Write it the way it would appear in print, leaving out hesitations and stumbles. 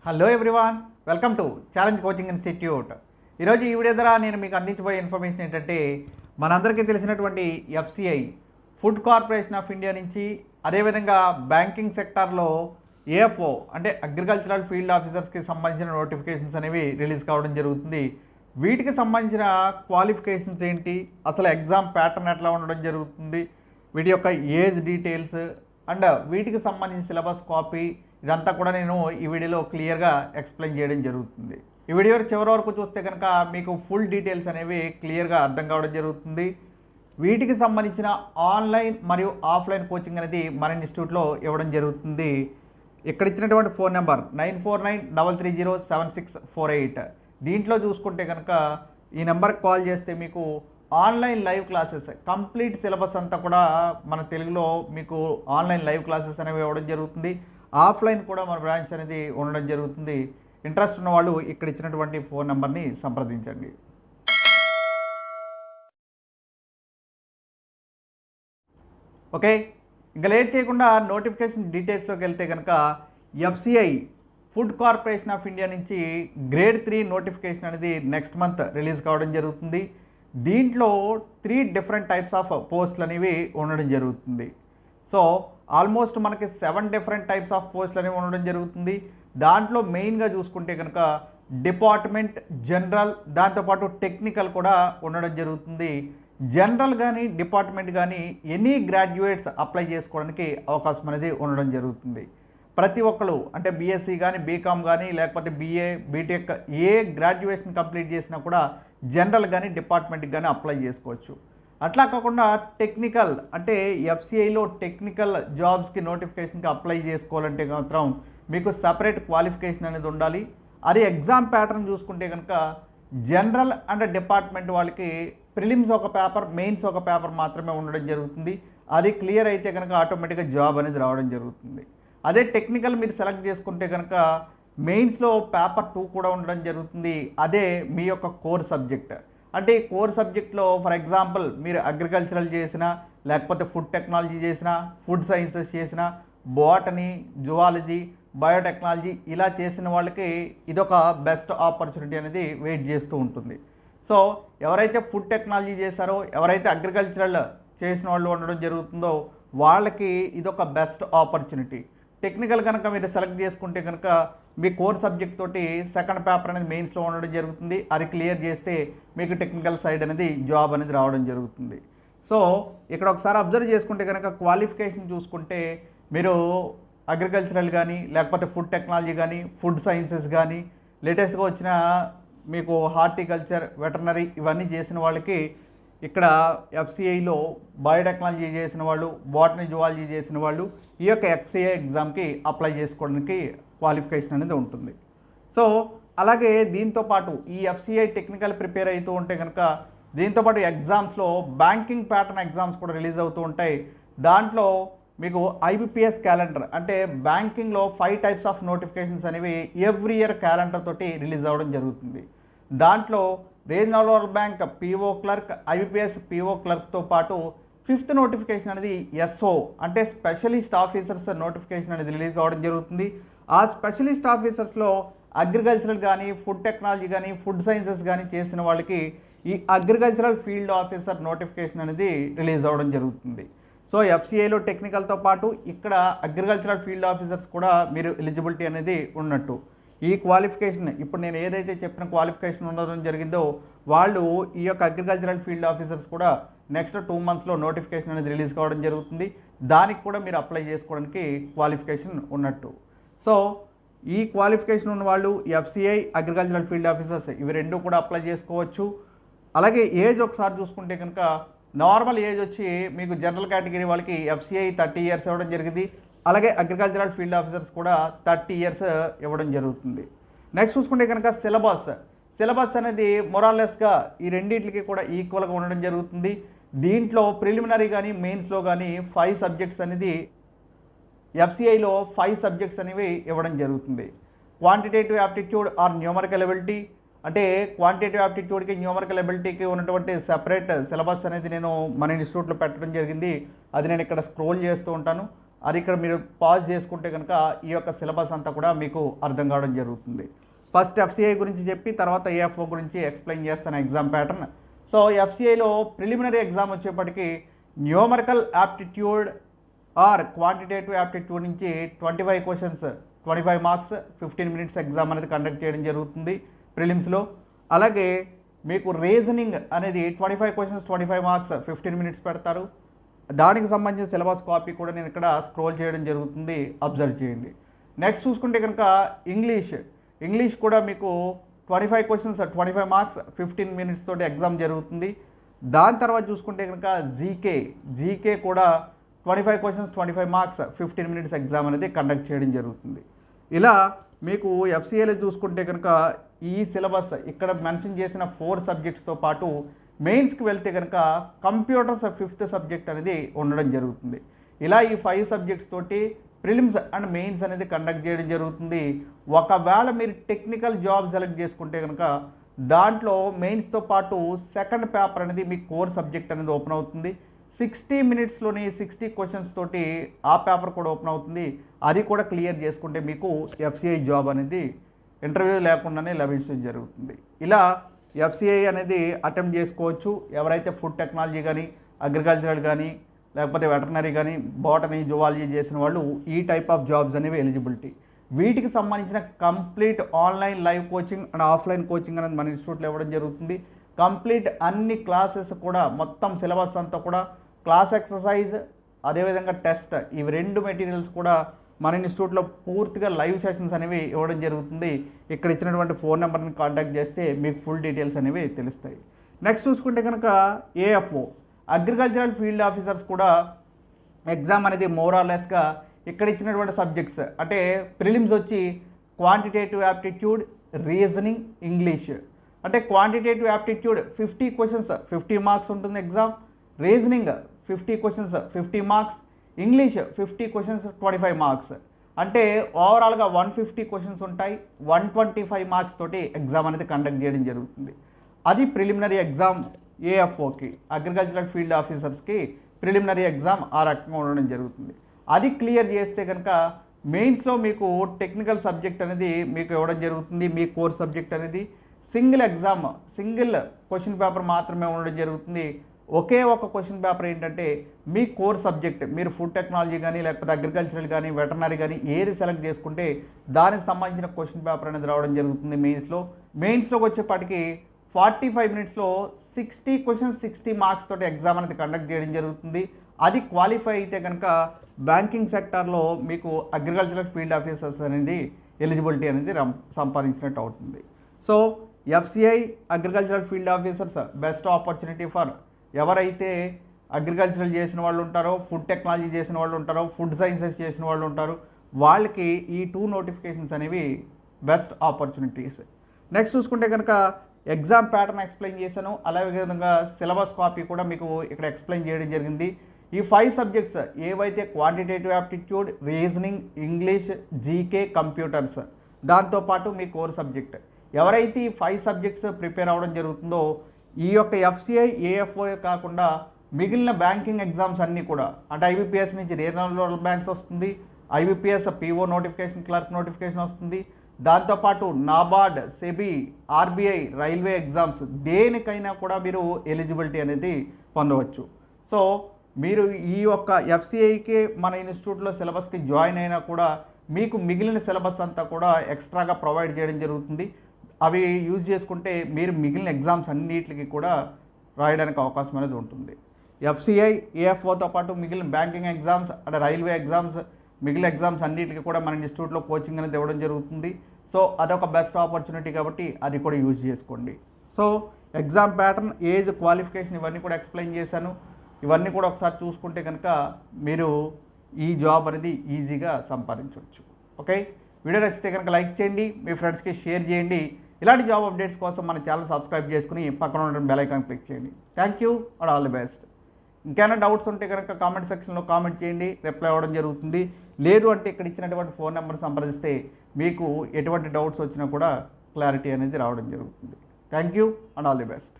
Hello everyone, welcome to challenge coaching institute. ఈరోజు ఈ video ద్వారా నేను మీకు అందించబోయే ఇన్ఫర్మేషన్ ఏంటంటే, మనందరికీ తెలిసినటువంటి FCI food corporation of India నుంచి, అదేవిధంగా బ్యాంకింగ్ సెక్టార్లో ఏఎఫ్ఓ అంటే అగ్రికల్చరల్ ఫీల్డ్ ఆఫీసర్స్కి సంబంధించిన నోటిఫికేషన్స్ అనేవి రిలీజ్ కావడం జరుగుతుంది. వీటికి సంబంధించిన క్వాలిఫికేషన్స్ ఏంటి, అసలు ఎగ్జామ్ ప్యాటర్న్ ఎట్లా ఉండడం జరుగుతుంది, వీటి యొక్క ఏజ్ డీటెయిల్స్ అండ్ వీటికి సంబంధించిన సిలబస్ కాపీ, ఇదంతా కూడా నేను ఈ వీడియోలో క్లియర్గా ఎక్స్ప్లెయిన్ చేయడం జరుగుతుంది. ఈ వీడియో చివరి వరకు చూస్తే కనుక మీకు ఫుల్ డీటెయిల్స్ అనేవి క్లియర్గా అర్థం కావడం జరుగుతుంది. వీటికి సంబంధించిన ఆన్లైన్ మరియు ఆఫ్లైన్ కోచింగ్ అనేది మన ఇన్స్టిట్యూట్లో ఇవ్వడం జరుగుతుంది. ఇక్కడ ఇచ్చినటువంటి ఫోన్ నెంబర్ 9493307648. దీంట్లో చూసుకుంటే కనుక ఈ నెంబర్కి కాల్ చేస్తే మీకు online live classes complete syllabus అంతా కూడా మన తెలుగులో మీకు ఆన్లైన్ లైవ్ క్లాసెస్ అనేవి ఇవ్వడం జరుగుతుంది. ఆఫ్లైన్ కూడా మన బ్రాంచ్ అనేది ఉండడం జరుగుతుంది. ఇంట్రెస్ట్ ఉన్న వాళ్ళు ఇక్కడ ఇచ్చినటువంటి ఫోన్ నెంబర్ని సంప్రదించండి. ఓకే, ఇంకా లేట్ చేయకుండా నోటిఫికేషన్ డీటెయిల్స్లోకి వెళ్తే కనుక FCI food corporation of India నుంచి గ్రేడ్ 3 నోటిఫికేషన్ అనేది నెక్స్ట్ మంత్ రిలీజ్ కావడం జరుగుతుంది. దీంట్లో 3 డిఫరెంట్ టైప్స్ ఆఫ్ పోస్టులు అనేవి ఉండడం జరుగుతుంది. సో ఆల్మోస్ట్ మనకి 7 డిఫరెంట్ టైప్స్ ఆఫ్ పోస్టులు అనేవి ఉండడం జరుగుతుంది. దాంట్లో మెయిన్గా చూసుకుంటే కనుక డిపార్ట్మెంట్, జనరల్, దాంతోపాటు టెక్నికల్ కూడా ఉండడం జరుగుతుంది. జనరల్ కానీ డిపార్ట్మెంట్ కానీ ఎనీ గ్రాడ్యుయేట్స్ అప్లై చేసుకోవడానికి అవకాశం అనేది ఉండడం జరుగుతుంది. ప్రతి ఒక్కరు అంటే బీఎస్సీ కానీ, బీకామ్ కానీ, లేకపోతే బీఏ, బీటెక్ ఏ గ్రాడ్యుయేషన్ కంప్లీట్ చేసినా కూడా జనరల్ కానీ డిపార్ట్మెంట్కి కానీ అప్లై చేసుకోవచ్చు. అట్లా కాకుండా టెక్నికల్ అంటే ఎఫ్సిఐలో టెక్నికల్ జాబ్స్కి నోటిఫికేషన్కి అప్లై చేసుకోవాలంటే మాత్రం మీకు సపరేట్ క్వాలిఫికేషన్ అనేది ఉండాలి. అది ఎగ్జామ్ ప్యాటర్న్ చూసుకుంటే కనుక జనరల్ అండ్ డిపార్ట్మెంట్ వాళ్ళకి ప్రిలిమ్స్ ఒక పేపర్, మెయిన్స్ ఒక పేపర్ మాత్రమే ఉండడం జరుగుతుంది. అది క్లియర్ అయితే కనుక ఆటోమేటిక్గా జాబ్ అనేది రావడం జరుగుతుంది. అదే టెక్నికల్ మీరు సెలెక్ట్ చేసుకుంటే కనుక మెయిన్స్లో పేపర్ 2 కూడా ఉండడం జరుగుతుంది. అదే మీ యొక్క కోర్ సబ్జెక్ట్. అంటే ఈ కోర్ సబ్జెక్ట్లో ఫర్ ఎగ్జాంపుల్ మీరు అగ్రికల్చరల్ చేసినా, లేకపోతే ఫుడ్ టెక్నాలజీ చేసినా, ఫుడ్ సైన్సెస్ చేసినా, బాటనీ, జువాలజీ, బయోటెక్నాలజీ ఇలా చేసిన వాళ్ళకి ఇదొక బెస్ట్ ఆపర్చునిటీ అనేది వెయిట్ చేస్తూ ఉంటుంది. సో ఎవరైతే ఫుడ్ టెక్నాలజీ చేశారో, ఎవరైతే అగ్రికల్చరల్ చేసిన వాళ్ళు ఉండడం జరుగుతుందో వాళ్ళకి ఇదొక బెస్ట్ ఆపర్చునిటీ. టెక్నికల్ కనుక మీరు సెలెక్ట్ చేసుకుంటే కనుక మీ కోర్ సబ్జెక్ట్ తోటి సెకండ్ పేపర్ అనేది మెయిన్స్లో ఉండడం జరుగుతుంది. అది క్లియర్ చేస్తే మీకు టెక్నికల్ సైడ్ అనేది జాబ్ అనేది రావడం జరుగుతుంది. సో ఇక్కడ ఒకసారి అబ్జర్వ్ చేసుకుంటే కనుక క్వాలిఫికేషన్ చూసుకుంటే మీరు అగ్రికల్చరల్ కానీ, లేకపోతే ఫుడ్ టెక్నాలజీ కానీ, ఫుడ్ సైన్సెస్ కానీ, లేటెస్ట్గా వచ్చిన మీకు హార్టికల్చర్, వెటర్నరీ ఇవన్నీ చేసిన వాళ్ళకి ఇక్కడ ఎఫ్సిఐలో బయోటెక్నాలజీ చేసిన వాళ్ళు, బాటనీ, జువాలజీ చేసిన వాళ్ళు ఈ యొక్క ఎఫ్సిఐ ఎగ్జామ్కి అప్లై చేసుకోవడానికి క్వాలిఫికేషన్ అనేది ఉంటుంది. సో అలాగే దీంతోపాటు ఈ ఎఫ్సిఐ టెక్నికల్ ప్రిపేర్ అవుతూ ఉంటే కనుక దీంతోపాటు ఎగ్జామ్స్లో బ్యాంకింగ్ ప్యాటర్న్ ఎగ్జామ్స్ కూడా రిలీజ్ అవుతూ ఉంటాయి. దాంట్లో మీకు ఐబిపిఎస్ క్యాలెండర్ అంటే బ్యాంకింగ్లో 5 టైప్స్ ఆఫ్ నోటిఫికేషన్స్ అనేవి ఎవ్రీ ఇయర్ క్యాలెండర్ తోటి రిలీజ్ అవ్వడం జరుగుతుంది. దాంట్లో regional rural bank PO clerk, IBPS PO క్లర్క్తో పాటు 5th నోటిఫికేషన్ అనేది ఎస్ఓ అంటే స్పెషలిస్ట్ ఆఫీసర్స్ నోటిఫికేషన్ అనేది రిలీజ్ కావడం జరుగుతుంది. ఆ స్పెషలిస్ట్ ఆఫీసర్స్లో అగ్రికల్చరల్ కానీ, ఫుడ్ టెక్నాలజీ కానీ, ఫుడ్ సైన్సెస్ కానీ చేసిన వాళ్ళకి ఈ అగ్రికల్చరల్ ఫీల్డ్ ఆఫీసర్ నోటిఫికేషన్ అనేది రిలీజ్ అవ్వడం జరుగుతుంది. సో ఎఫ్సిఐలో టెక్నికల్తో పాటు ఇక్కడ అగ్రికల్చరల్ ఫీల్డ్ ఆఫీసర్స్ కూడా మీరు ఎలిజిబిలిటీ అనేది ఉన్నట్టు. ఈ క్వాలిఫికేషన్ ఇప్పుడు నేను ఏదైతే చెప్పిన క్వాలిఫికేషన్ ఉండడం జరిగిందో వాళ్ళు ఈ యొక్క అగ్రికల్చరల్ ఫీల్డ్ ఆఫీసర్స్ కూడా నెక్స్ట్ 2 మంత్స్లో నోటిఫికేషన్ అనేది రిలీజ్ కావడం జరుగుతుంది. దానికి కూడా మీరు అప్లై చేసుకోవడానికి క్వాలిఫికేషన్ ఉన్నట్టు. సో ఈ క్వాలిఫికేషన్ ఉన్న వాళ్ళు ఎఫ్సిఐ, అగ్రికల్చరల్ ఫీల్డ్ ఆఫీసర్స్ ఇవి 2 కూడా అప్లై చేసుకోవచ్చు. అలాగే ఏజ్ ఒకసారి చూసుకుంటే కనుక నార్మల్ ఏజ్ వచ్చి మీకు జనరల్ కేటగిరీ వాళ్ళకి ఎఫ్సిఐ 30 ఇయర్స్ ఇవ్వడం జరిగింది. అలాగే అగ్రికల్చరల్ ఫీల్డ్ ఆఫీసర్స్ కూడా 30 ఇయర్స్ ఇవ్వడం జరుగుతుంది. నెక్స్ట్ చూసుకుంటే కనుక సిలబస్ అనేది మొరాలెస్గా ఈ రెండింటికి కూడా ఈక్వల్గా ఉండడం జరుగుతుంది. దీంట్లో ప్రిలిమినరీ కానీ, మెయిన్స్లో కానీ 5 సబ్జెక్ట్స్ అనేది ఎఫ్సిఐలో 5 సబ్జెక్ట్స్ అనేవి ఇవ్వడం జరుగుతుంది. Quantitative aptitude or numerical ability అంటే క్వాంటిటేటివ్ యాప్టిట్యూడ్కి, న్యూమరికల్ ఎబిలిటీకి ఉన్నటువంటి సెపరేట్ సిలబస్ అనేది నేను మన ఇన్స్టిట్యూట్లో పెట్టడం జరిగింది. అది నేను ఇక్కడ స్క్రోల్ చేస్తూ ఉంటాను. అది ఇక్కడ మీరు పాజ్ చేసుకుంటే కనుక ఈ యొక్క సిలబస్ అంతా కూడా మీకు అర్థం కావడం జరుగుతుంది. ఫస్ట్ ఎఫ్సిఐ గురించి చెప్పి తర్వాత ఏఎఫ్ఓ గురించి ఎక్స్ప్లెయిన్ చేస్తాను ఎగ్జామ్ ప్యాటర్న్. సో ఎఫ్సిఐలో ప్రిలిమినరీ ఎగ్జామ్ వచ్చేప్పటికి numerical aptitude or quantitative aptitude నుంచి 25 క్వశ్చన్స్ 25 మార్క్స్ 15 మినిట్స్ ఎగ్జామ్ అనేది కండక్ట్ చేయడం జరుగుతుంది ప్రిలిమ్స్లో. అలాగే మీకు రీజనింగ్ అనేది 25 క్వశ్చన్స్ 25 మార్క్స్ 15 మినిట్స్ పెడతారు. దానికి సంబంధించిన సిలబస్ కాపీ కూడా నేను ఇక్కడ స్క్రోల్ చేయడం జరుగుతుంది, అబ్జర్వ్ చేయండి. నెక్స్ట్ చూసుకుంటే కనుక ఇంగ్లీష్ కూడా మీకు 25 క్వశ్చన్స్ 25 మార్క్స్ 15 మినిట్స్ తోటి ఎగ్జామ్ జరుగుతుంది. దాని తర్వాత చూసుకుంటే కనుక జీకే కూడా 25 క్వశ్చన్స్ 25 మార్క్స్ 15 మినిట్స్ ఎగ్జామ్ అనేది కండక్ట్ చేయడం జరుగుతుంది. ఇలా మీకు ఎఫ్సిఏలో చూసుకుంటే కనుక ఈ సిలబస్ ఇక్కడ మెన్షన్ చేసిన 4 సబ్జెక్ట్స్తో పాటు మెయిన్స్కి వెళ్తే కనుక కంప్యూటర్స్ 5th సబ్జెక్ట్ అనేది ఉండడం జరుగుతుంది. ఇలా ఈ 5 సబ్జెక్ట్స్ తోటి ప్రిలిమ్స్ అండ్ మెయిన్స్ అనేది కండక్ట్ చేయడం జరుగుతుంది. ఒకవేళ మీరు టెక్నికల్ జాబ్ సెలెక్ట్ చేసుకుంటే కనుక దాంట్లో మెయిన్స్తో పాటు సెకండ్ పేపర్ అనేది మీ కోర్ సబ్జెక్ట్ అనేది ఓపెన్ అవుతుంది. 60 మినిట్స్లోని 60 క్వశ్చన్స్ తోటి ఆ పేపర్ కూడా ఓపెన్ అవుతుంది. అది కూడా క్లియర్ చేసుకుంటే మీకు ఎఫ్సిఐ జాబ్ అనేది ఇంటర్వ్యూ లేకుండానే లభించడం జరుగుతుంది. ఇలా ఎఫ్సిఐ అనేది అటెంప్ట్ చేసుకోవచ్చు. ఎవరైతే ఫుడ్ టెక్నాలజీ కానీ అగ్రికల్చరల్ కానీ లేకపోతే వెటర్నరీ కానీ బాటనీ జువాలజీ చేసిన వాళ్ళు ఈ టైప్ ఆఫ్ జాబ్స్ అనేవి ఎలిజిబిలిటీ. వీటికి సంబంధించిన complete online live coaching and offline coaching అనేది మన ఇన్స్టిట్యూట్లో ఇవ్వడం జరుగుతుంది. కంప్లీట్ అన్ని క్లాసెస్ కూడా మొత్తం సిలబస్ అంతా కూడా క్లాస్ ఎక్సర్సైజ్ అదేవిధంగా టెస్ట్ ఇవి 2 మెటీరియల్స్ కూడా మన ఇన్స్టిట్యూట్లో పూర్తిగా లైవ్ సెషన్స్ అనేవి ఇవ్వడం జరుగుతుంది. ఇక్కడ ఇచ్చినటువంటి ఫోన్ నెంబర్ని కాంటాక్ట్ చేస్తే మీకు ఫుల్ డీటెయిల్స్ అనేవి తెలుస్తాయి. నెక్స్ట్ చూసుకుంటే కనుక ఏఎఫ్ఓ అగ్రికల్చరల్ ఫీల్డ్ ఆఫీసర్స్ కూడా ఎగ్జామ్ అనేది మోరాలెస్గా ఇక్కడ ఇచ్చినటువంటి సబ్జెక్ట్స్ అంటే ప్రిలిమ్స్ వచ్చి క్వాంటిటేటివ్ యాప్టిట్యూడ్, రీజనింగ్, ఇంగ్లీష్. అంటే క్వాంటిటేటివ్ యాప్టిట్యూడ్ 50 క్వశ్చన్స్ 50 మార్క్స్ ఉంటుంది exam, reasoning 50 questions 50 marks, English 50 questions 25 marks. అంటే ఓవరాల్గా 150 క్వశ్చన్స్ ఉంటాయి. 125 మార్క్స్ తోటి ఎగ్జామ్ అనేది కండక్ట్ చేయడం జరుగుతుంది. అది ప్రిలిమినరీ ఎగ్జామ్ ఏఎఫ్ఓకి అగ్రికల్చరల్ ఫీల్డ్ ఆఫీసర్స్కి ప్రిలిమినరీ ఎగ్జామ్ ఆ రకంగా ఉండడం జరుగుతుంది. అది క్లియర్ చేస్తే కనుక మెయిన్స్లో మీకు టెక్నికల్ సబ్జెక్ట్ అనేది మీకు ఇవ్వడం జరుగుతుంది. మీ కోర్ సబ్జెక్ట్ అనేది single exam single question paper మాత్రమే ఉండడం జరుగుతుంది. ఒకే ఒక క్వశ్చన్ పేపర్ ఏంటంటే మీ కోర్ సబ్జెక్ట్ మీరు ఫుడ్ టెక్నాలజీ కానీ లేకపోతే అగ్రికల్చరల్ కానీ వెటర్నరీ కానీ ఏది సెలెక్ట్ చేసుకుంటే దానికి సంబంధించిన క్వశ్చన్ పేపర్ అనేది రావడం జరుగుతుంది. మెయిన్స్లోకి వచ్చేపాటికి 45 మినిట్స్లో 60 క్వశ్చన్స్ 60 మార్క్స్ తోటి ఎగ్జామ్ అనేది కండక్ట్ చేయడం జరుగుతుంది. అది క్వాలిఫై అయితే కనుక బ్యాంకింగ్ సెక్టార్లో మీకు అగ్రికల్చరల్ ఫీల్డ్ ఆఫీసర్స్ అనేది ఎలిజిబిలిటీ అనేది సంపాదించినట్టు అవుతుంది. So FCI agricultural field officers best opportunity for ఎవరైతే అగ్రికల్చరల్ చేసిన వాళ్ళు ఉంటారో, ఫుడ్ టెక్నాలజీ చేసిన వాళ్ళు ఉంటారో, ఫుడ్ సైన్సెస్ చేసిన వాళ్ళు ఉంటారు, వాళ్ళకి ఈ 2 నోటిఫికేషన్స్ అనేవి బెస్ట్ ఆపర్చునిటీస్. నెక్స్ట్ చూసుకుంటే కనుక ఎగ్జామ్ ప్యాటర్న్ ఎక్స్ప్లెయిన్ చేశాను. అలాగే విధంగా సిలబస్ కాపీ కూడా మీకు ఇక్కడ ఎక్స్ప్లెయిన్ చేయడం జరిగింది. ఈ 5 సబ్జెక్ట్స్ ఏవైతే quantitative aptitude, reasoning, English, GK, computers దాంతోపాటు మీ కోర్ సబ్జెక్ట్ ఎవరైతే ఈ 5 సబ్జెక్ట్స్ ప్రిపేర్ అవ్వడం జరుగుతుందో ఈ యొక్క ఎఫ్సిఐ ఏఎఫ్ఓ కాకుండా మిగిలిన బ్యాంకింగ్ ఎగ్జామ్స్ అన్నీ కూడా అంటే ఐబీపీఎస్ నుంచి రీజనల్ రూరల్ బ్యాంక్స్ వస్తుంది, IBPS PO notification clerk notification వస్తుంది, దాంతోపాటు NABARD, SEBI, RBI, railway exams దేనికైనా కూడా మీరు ఎలిజిబిలిటీ అనేది పొందవచ్చు. సో మీరు ఈ యొక్క ఎఫ్సిఐకి మన ఇన్స్టిట్యూట్లో సిలబస్కి జాయిన్ అయినా కూడా మీకు మిగిలిన సిలబస్ అంతా కూడా ఎక్స్ట్రాగా ప్రొవైడ్ చేయడం జరుగుతుంది. అవి యూజ్ చేసుకుంటే మీరు మిగిలిన ఎగ్జామ్స్ అన్నిటికి కూడా రాయడానికి అవకాశం అనేది ఉంటుంది. ఎఫ్సిఐ ఏఎఫ్ఓతో పాటు మిగిలిన బ్యాంకింగ్ ఎగ్జామ్స్ అంటే రైల్వే ఎగ్జామ్స్ మిగిలిన ఎగ్జామ్స్ అన్నిటికీ కూడా మన ఇన్స్టిట్యూట్లో కోచింగ్ అనేది ఇవ్వడం జరుగుతుంది. సో అదొక బెస్ట్ ఆపర్చునిటీ కాబట్టి అది కూడా యూజ్ చేసుకోండి. So exam pattern, age, qualification ఇవన్నీ కూడా ఎక్స్ప్లెయిన్ చేశాను. ఇవన్నీ కూడా ఒకసారి చూసుకుంటే కనుక మీరు ఈ జాబ్ అనేది ఈజీగా సంపాదించవచ్చు. ఓకే, వీడియో నచ్చితే కనుక లైక్ చేయండి, మీ ఫ్రెండ్స్కి షేర్ చేయండి. ఇలాంటి జాబ్ అప్డేట్స్ కోసం మన ఛానల్ సబ్స్క్రైబ్ చేసుకుని పక్కన ఉన్న బెల్ ఐకాన్ క్లిక్ చేయండి. Thank you and all the best. ఇంకేమైనా డౌట్స్ ఉంటే కనుక కామెంట్ సెక్షన్లో కామెంట్ చేయండి, రిప్లై అవ్వడం జరుగుతుంది. లేదు అంటే ఇక్కడ ఇచ్చినటువంటి ఫోన్ నెంబర్ సంప్రదిస్తే మీకు ఎటువంటి డౌట్స్ వచ్చినా కూడా క్లారిటీ అనేది రావడం జరుగుతుంది. Thank you and all the best.